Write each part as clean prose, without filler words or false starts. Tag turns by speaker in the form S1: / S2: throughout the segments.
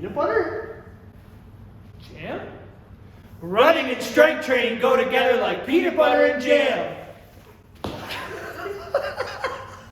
S1: Peanut butter?
S2: Jam? Running and strength training go together like peanut butter and jam.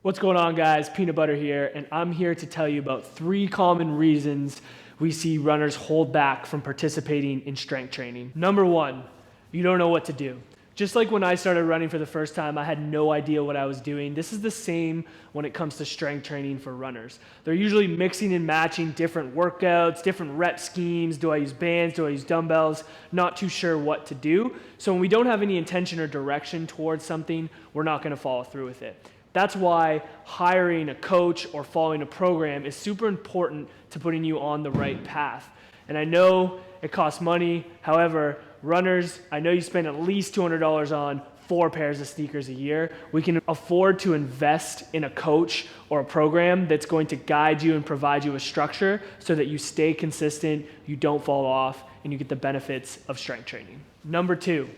S2: What's going on, guys? Peanut Butter here, and I'm here to tell you about 3 common reasons we see runners hold back from participating in strength training. Number 1, you don't know what to do. Just like when I started running for the first time, I had no idea what I was doing. This is the same when it comes to strength training for runners. They're usually mixing and matching different workouts, different rep schemes. Do I use bands? Do I use dumbbells? Not too sure what to do. So when we don't have any intention or direction towards something, we're not going to follow through with it. That's why hiring a coach or following a program is super important to putting you on the right path. And I know it costs money. However, runners, I know you spend at least $200 on 4 pairs of sneakers a year. We can afford to invest in a coach or a program that's going to guide you and provide you a structure so that you stay consistent, you don't fall off, and you get the benefits of strength training. Number 2,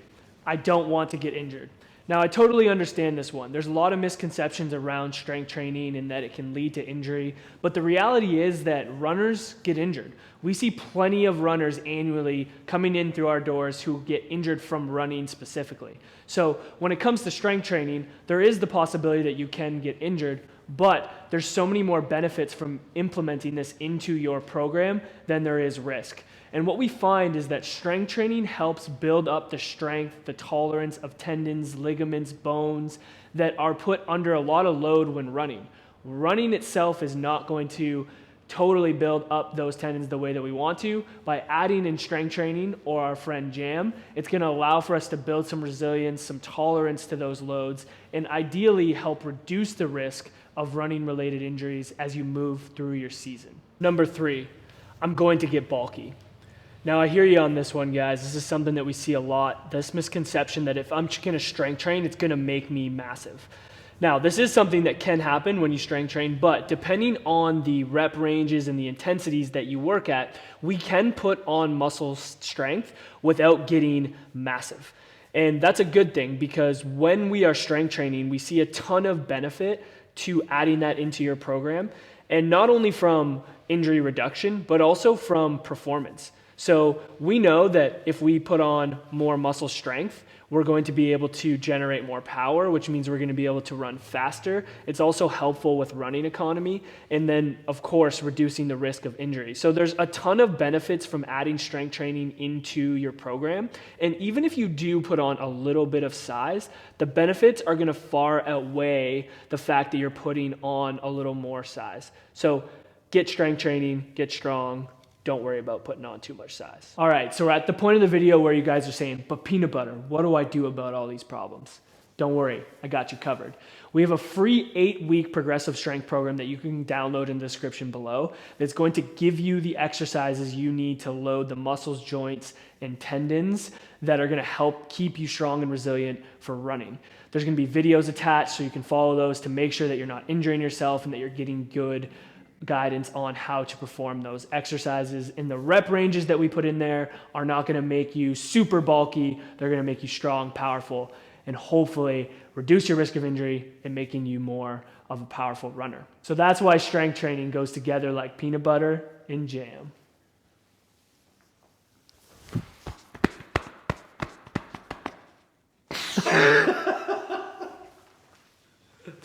S2: I don't want to get injured. Now, I totally understand this one. There's a lot of misconceptions around strength training and that it can lead to injury, but the reality is that runners get injured. We see plenty of runners annually coming in through our doors who get injured from running specifically. So when it comes to strength training, there is the possibility that you can get injured, but there's so many more benefits from implementing this into your program than there is risk. And what we find is that strength training helps build up the strength, the tolerance of tendons, ligaments, bones that are put under a lot of load when running. Running itself is not going to totally build up those tendons the way that we want to. By adding in strength training or our friend Jam, it's going to allow for us to build some resilience, some tolerance to those loads, and ideally help reduce the risk of running-related injuries as you move through your season. Number 3, I'm going to get bulky. Now, I hear you on this one, guys. This is something that we see a lot, this misconception that if I'm going to strength train, it's going to make me massive. Now, this is something that can happen when you strength train, but depending on the rep ranges and the intensities that you work at, we can put on muscle strength without getting massive. And that's a good thing because when we are strength training, we see a ton of benefit to adding that into your program, and not only from injury reduction, but also from performance. So we know that if we put on more muscle strength, we're going to be able to generate more power, which means we're going to be able to run faster. It's also helpful with running economy, and then, of course, reducing the risk of injury. So there's a ton of benefits from adding strength training into your program. And even if you do put on a little bit of size, the benefits are going to far outweigh the fact that you're putting on a little more size. So get strength training, get strong. Don't worry about putting on too much size. All right, so we're at the point of the video where you guys are saying, but Peanut Butter, what do I do about all these problems? Don't worry, I got you covered. We have a free 8-week progressive strength program that you can download in the description below that's going to give you the exercises you need to load the muscles, joints, and tendons that are going to help keep you strong and resilient for running. There's going to be videos attached so you can follow those to make sure that you're not injuring yourself and that you're getting good guidance on how to perform those exercises. And the rep ranges that we put in there are not going to make you super bulky. They're going to make you strong, powerful, and hopefully reduce your risk of injury and making you more of a powerful runner. So that's why strength training goes together like peanut butter and jam.